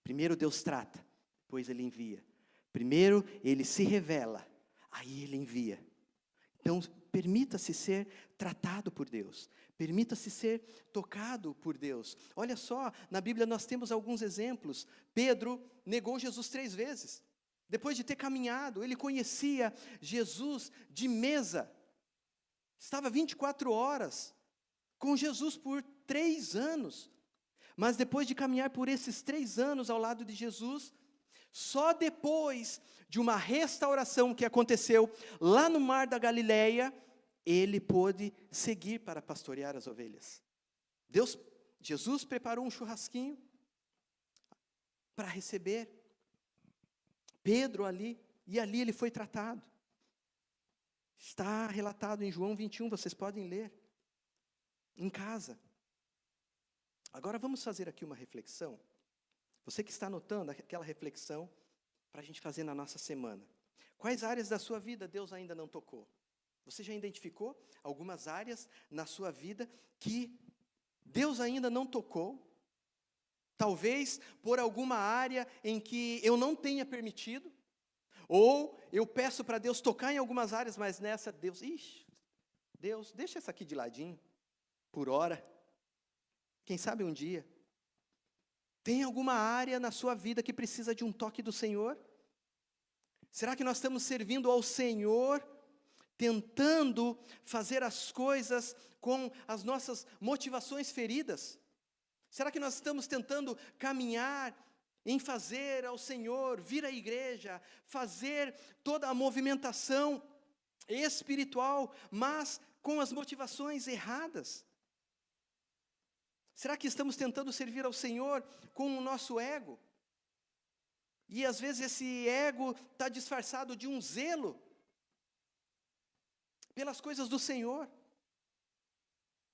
Primeiro Deus trata, depois Ele envia. Primeiro Ele se revela, aí Ele envia. Então, permita-se ser tratado por Deus. Permita-se ser tocado por Deus. Olha só, na Bíblia nós temos alguns exemplos. Pedro negou Jesus 3 vezes. Depois de ter caminhado, ele conhecia Jesus de mesa. Estava 24 horas com Jesus por 3 anos. Mas depois de caminhar por esses 3 anos ao lado de Jesus, só depois de uma restauração que aconteceu lá no mar da Galileia, ele pôde seguir para pastorear as ovelhas. Jesus preparou um churrasquinho para receber Pedro ali, e ali ele foi tratado. Está relatado em João 21, vocês podem ler em casa. Agora vamos fazer aqui uma reflexão. Você que está anotando aquela reflexão para a gente fazer na nossa semana. Quais áreas da sua vida Deus ainda não tocou? Você já identificou algumas áreas na sua vida que Deus ainda não tocou? Talvez por alguma área em que eu não tenha permitido, ou eu peço para Deus tocar em algumas áreas, mas nessa Deus, Deus, deixa essa aqui de ladinho, por hora, quem sabe um dia. Tem alguma área na sua vida que precisa de um toque do Senhor? Será que nós estamos servindo ao Senhor, tentando fazer as coisas com as nossas motivações feridas? Será que nós estamos tentando caminhar em fazer ao Senhor, vir à igreja, fazer toda a movimentação espiritual, mas com as motivações erradas? Será que estamos tentando servir ao Senhor com o nosso ego? E às vezes esse ego está disfarçado de um zelo pelas coisas do Senhor.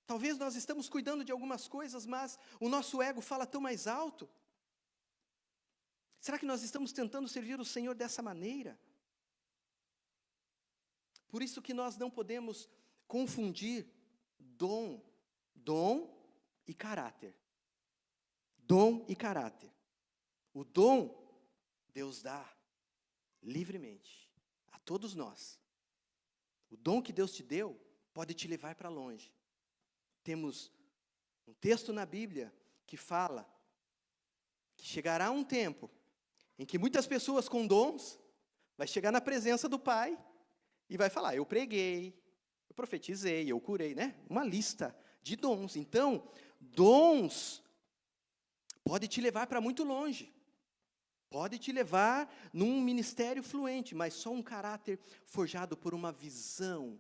Talvez nós estamos cuidando de algumas coisas, mas o nosso ego fala tão mais alto. Será que nós estamos tentando servir o Senhor dessa maneira? Por isso que nós não podemos confundir dom e caráter. Dom e caráter. O dom, Deus dá livremente a todos nós. O dom que Deus te deu pode te levar para longe. Temos um texto na Bíblia que fala que chegará um tempo em que muitas pessoas com dons vai chegar na presença do Pai e vai falar: eu preguei, eu profetizei, eu curei, né? Uma lista de dons. Então, dons pode te levar para muito longe. Pode te levar num ministério fluente, mas só um caráter forjado por uma visão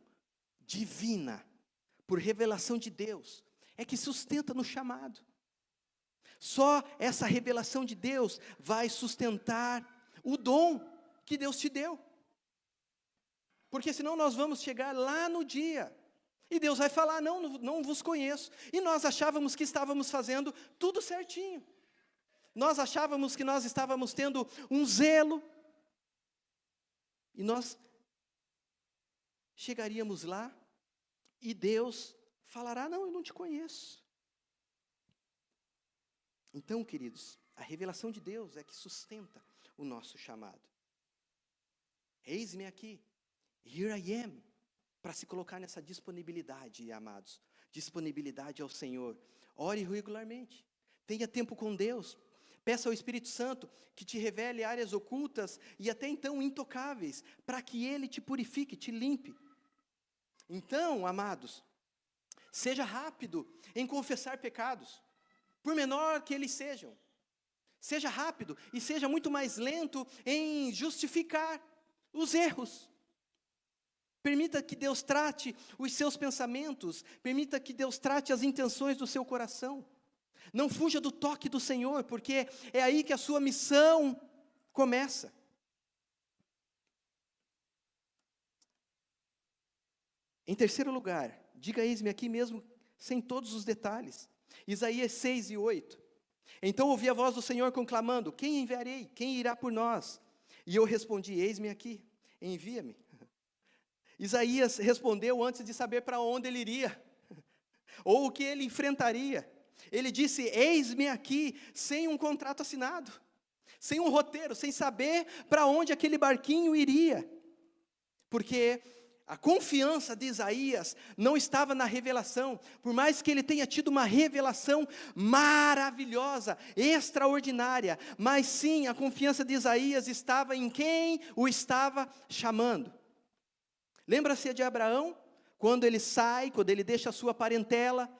divina, por revelação de Deus, é que sustenta no chamado. Só essa revelação de Deus vai sustentar o dom que Deus te deu. Porque senão nós vamos chegar lá no dia, e Deus vai falar: não vos conheço. E nós achávamos que estávamos fazendo tudo certinho. Nós achávamos que nós estávamos tendo um zelo. E nós chegaríamos lá, e Deus falará: não, eu não te conheço. Então, queridos, a revelação de Deus é que sustenta o nosso chamado. Eis-me aqui, here I am, para se colocar nessa disponibilidade, amados. Disponibilidade ao Senhor. Ore regularmente. Tenha tempo com Deus. Peça ao Espírito Santo que te revele áreas ocultas e até então intocáveis, para que Ele te purifique, te limpe. Então, amados, seja rápido em confessar pecados, por menor que eles sejam. Seja rápido e seja muito mais lento em justificar os erros. Permita que Deus trate os seus pensamentos, permita que Deus trate as intenções do seu coração. Não fuja do toque do Senhor, porque é aí que a sua missão começa. Em terceiro lugar, diga: eis-me aqui mesmo, sem todos os detalhes. Isaías 6 e 8. Então ouvi a voz do Senhor conclamando: quem enviarei? Quem irá por nós? E eu respondi: eis-me aqui, envia-me. Isaías respondeu antes de saber para onde ele iria, ou o que ele enfrentaria. Ele disse: eis-me aqui, sem um contrato assinado, sem um roteiro, sem saber para onde aquele barquinho iria. Porque a confiança de Isaías não estava na revelação, por mais que ele tenha tido uma revelação maravilhosa, extraordinária, mas sim, a confiança de Isaías estava em quem o estava chamando. Lembra-se de Abraão? Quando ele sai, quando ele deixa a sua parentela,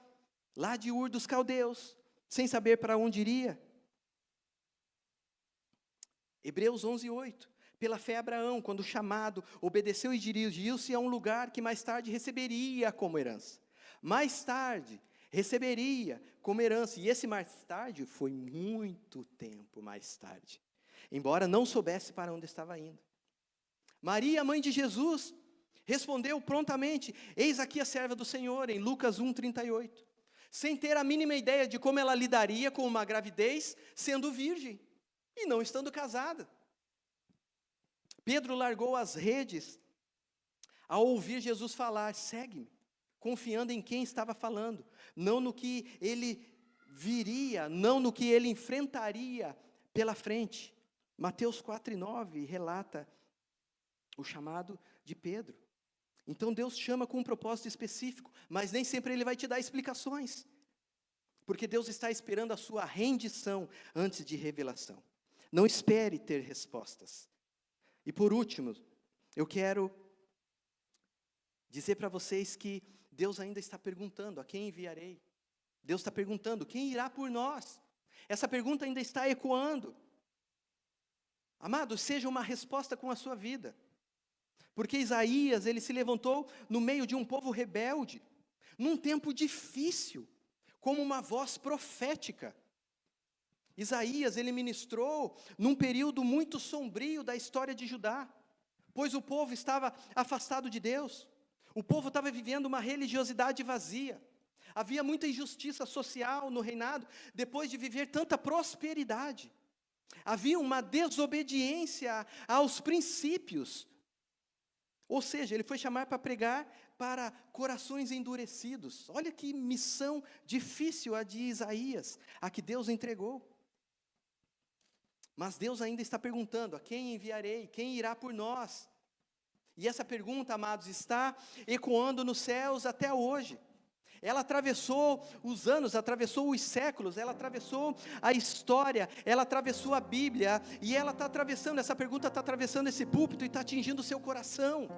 lá de Ur dos Caldeus, sem saber para onde iria. Hebreus 11, 8. Pela fé Abraão, quando chamado, obedeceu e dirigiu-se a um lugar que mais tarde receberia como herança. Mais tarde, receberia como herança. E esse mais tarde foi muito tempo mais tarde. Embora não soubesse para onde estava indo. Maria, mãe de Jesus, respondeu prontamente: eis aqui a serva do Senhor, em Lucas 1, 38. Sem ter a mínima ideia de como ela lidaria com uma gravidez, sendo virgem e não estando casada. Pedro largou as redes ao ouvir Jesus falar: segue-me, confiando em quem estava falando, não no que ele viria, não no que ele enfrentaria pela frente. Mateus 4 e 9 relata o chamado de Pedro. Então Deus chama com um propósito específico, mas nem sempre Ele vai te dar explicações, porque Deus está esperando a sua rendição antes de revelação. Não espere ter respostas. E por último, eu quero dizer para vocês que Deus ainda está perguntando: a quem enviarei? Deus está perguntando: quem irá por nós? Essa pergunta ainda está ecoando. Amados, seja uma resposta com a sua vida. Porque Isaías, ele se levantou no meio de um povo rebelde, num tempo difícil, como uma voz profética. Isaías, ele ministrou num período muito sombrio da história de Judá, pois o povo estava afastado de Deus, o povo estava vivendo uma religiosidade vazia, havia muita injustiça social no reinado, depois de viver tanta prosperidade. Havia uma desobediência aos princípios. Ou seja, ele foi chamado para pregar para corações endurecidos. Olha que missão difícil a de Isaías, a que Deus entregou. Mas Deus ainda está perguntando: a quem enviarei? Quem irá por nós? E essa pergunta, amados, está ecoando nos céus até hoje. Ela atravessou os anos, atravessou os séculos, ela atravessou a história, ela atravessou a Bíblia, e ela está atravessando, essa pergunta está atravessando esse púlpito e está atingindo o seu coração.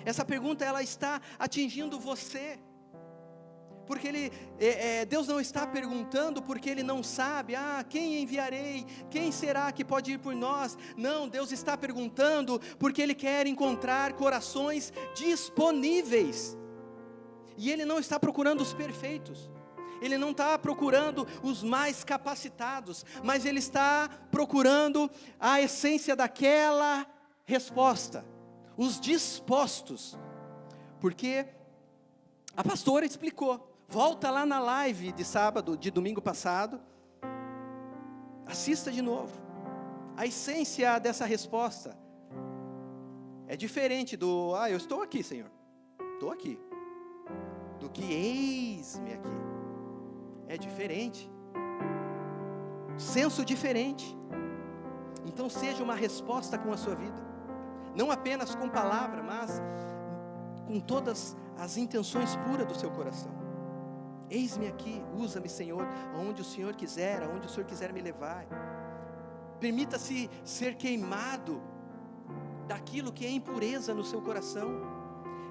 Essa pergunta, ela está atingindo você, porque Deus não está perguntando porque Ele não sabe, quem enviarei, quem será que pode ir por nós? Não, Deus está perguntando porque Ele quer encontrar corações disponíveis, e Ele não está procurando os perfeitos, Ele não está procurando os mais capacitados, mas Ele está procurando a essência daquela resposta, os dispostos. Porque a pastora explicou, volta lá na live de sábado, de domingo passado, assista de novo. A essência dessa resposta é diferente do, eu estou aqui, Senhor, estou aqui, do que eis-me aqui. É diferente, senso diferente. Então seja uma resposta com a sua vida, não apenas com palavra, mas com todas as intenções puras do seu coração. Eis-me aqui, usa-me, Senhor, aonde o Senhor quiser, aonde o Senhor quiser me levar. Permita-se ser queimado daquilo que é impureza no seu coração.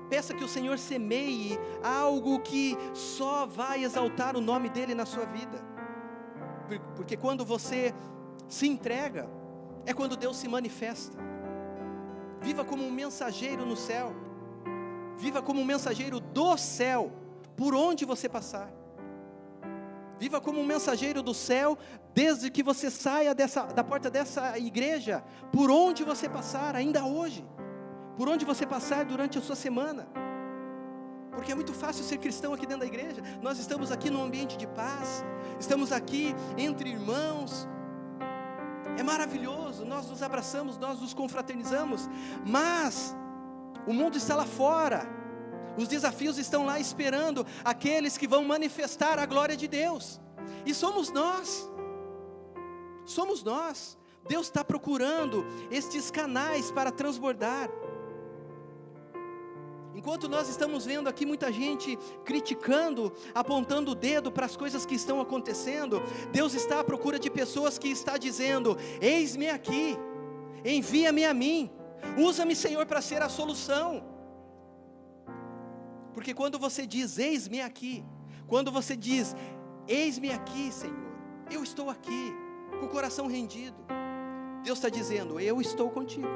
Peça que o Senhor semeie algo que só vai exaltar o nome dEle na sua vida. Porque quando você se entrega, é quando Deus se manifesta. Viva como um mensageiro no céu. Viva como um mensageiro do céu, por onde você passar. Viva como um mensageiro do céu, desde que você saia da porta dessa igreja, por onde você passar, ainda hoje. Por onde você passar durante a sua semana. Porque é muito fácil ser cristão aqui dentro da igreja. Nós estamos aqui num ambiente de paz, estamos aqui entre irmãos. É maravilhoso, nós nos abraçamos, nós nos confraternizamos, mas o mundo está lá fora, os desafios estão lá esperando aqueles que vão manifestar a glória de Deus, e somos nós. Deus está procurando estes canais para transbordar. Enquanto nós estamos vendo aqui muita gente criticando, apontando o dedo para as coisas que estão acontecendo, Deus está à procura de pessoas que está dizendo: eis-me aqui, envia-me a mim, usa-me, Senhor, para ser a solução. Porque quando você diz eis-me aqui, quando você diz eis-me aqui, Senhor, eu estou aqui, com o coração rendido, Deus está dizendo: eu estou contigo.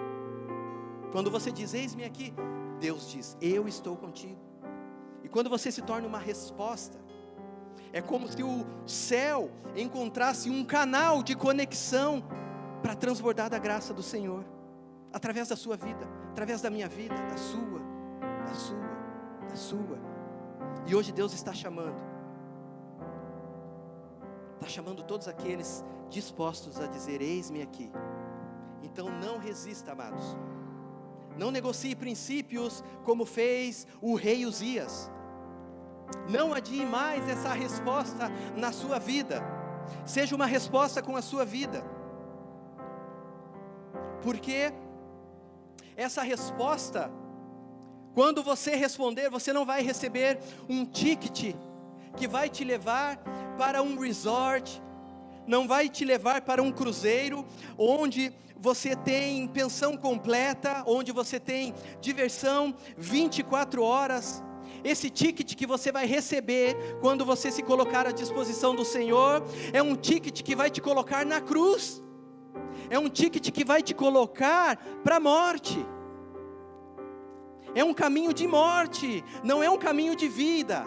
Quando você diz eis-me aqui, Deus diz: eu estou contigo. E quando você se torna uma resposta, é como se o céu encontrasse um canal de conexão para transbordar da graça do Senhor, através da sua vida, através da minha vida, da sua. E hoje Deus está chamando todos aqueles dispostos a dizer: eis-me aqui. Então não resista, amados. Não negocie princípios como fez o rei Uzias. Não adie mais essa resposta na sua vida. Seja uma resposta com a sua vida. Porque essa resposta, quando você responder, você não vai receber um ticket que vai te levar para um resort, não vai te levar para um cruzeiro, onde você tem pensão completa, onde você tem diversão 24 horas. Esse ticket que você vai receber quando você se colocar à disposição do Senhor, é um ticket que vai te colocar na cruz, é um ticket que vai te colocar para a morte, é um caminho de morte, não é um caminho de vida.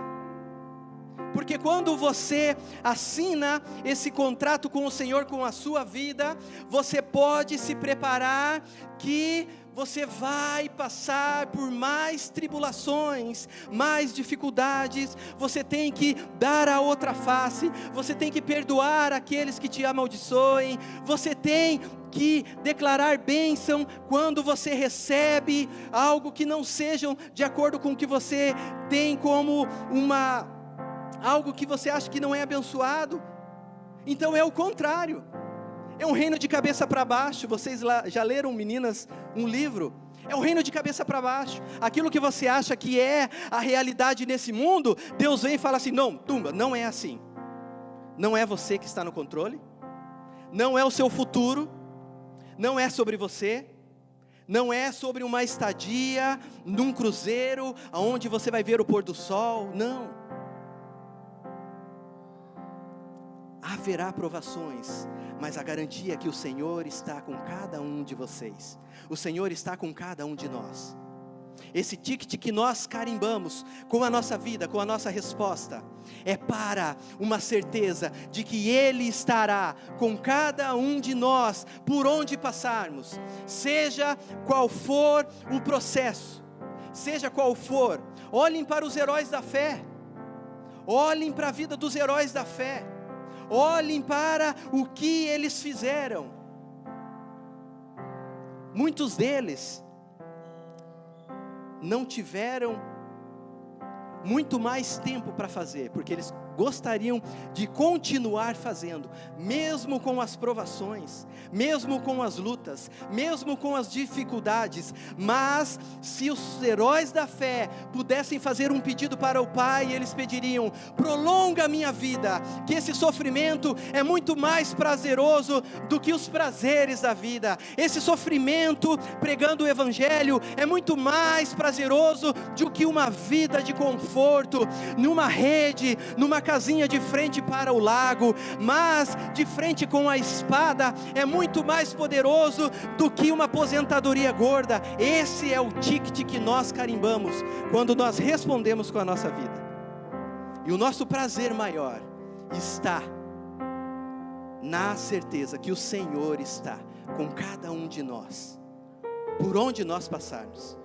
porque quando você assina esse contrato com o Senhor, com a sua vida, você pode se preparar que você vai passar por mais tribulações, mais dificuldades. Você tem que dar a outra face, você tem que perdoar aqueles que te amaldiçoem, você tem que declarar bênção quando você recebe algo que não sejam de acordo com o que você tem como algo que você acha que não é abençoado. Então é o contrário. É um reino de cabeça para baixo. Vocês já leram, meninas, um livro? É um reino de cabeça para baixo. Aquilo que você acha que é a realidade nesse mundo, Deus vem e fala assim: não, tumba, não é assim. Não é você que está no controle, não é o seu futuro, não é sobre você, não é sobre uma estadia num cruzeiro, onde você vai ver o pôr do sol, não. Haverá provações, mas a garantia é que o Senhor está com cada um de vocês. O Senhor está com cada um de nós. Esse ticket que nós carimbamos com a nossa vida, com a nossa resposta, é para uma certeza de que Ele estará com cada um de nós, por onde passarmos, seja qual for o processo, seja qual for. Olhem para os heróis da fé, olhem para a vida dos heróis da fé, olhem para o que eles fizeram. Muitos deles não tiveram muito mais tempo para fazer, porque eles gostariam de continuar fazendo, mesmo com as provações, mesmo com as lutas, mesmo com as dificuldades. Mas se os heróis da fé pudessem fazer um pedido para o Pai, eles pediriam: prolonga a minha vida, que esse sofrimento é muito mais prazeroso do que os prazeres da vida. Esse sofrimento pregando o Evangelho é muito mais prazeroso do que uma vida de conforto, numa rede, numa casinha de frente para o lago. Mas de frente com a espada é muito mais poderoso do que uma aposentadoria gorda. Esse é o ticket que nós carimbamos quando nós respondemos com a nossa vida. E o nosso prazer maior está na certeza que o Senhor está com cada um de nós, por onde nós passarmos.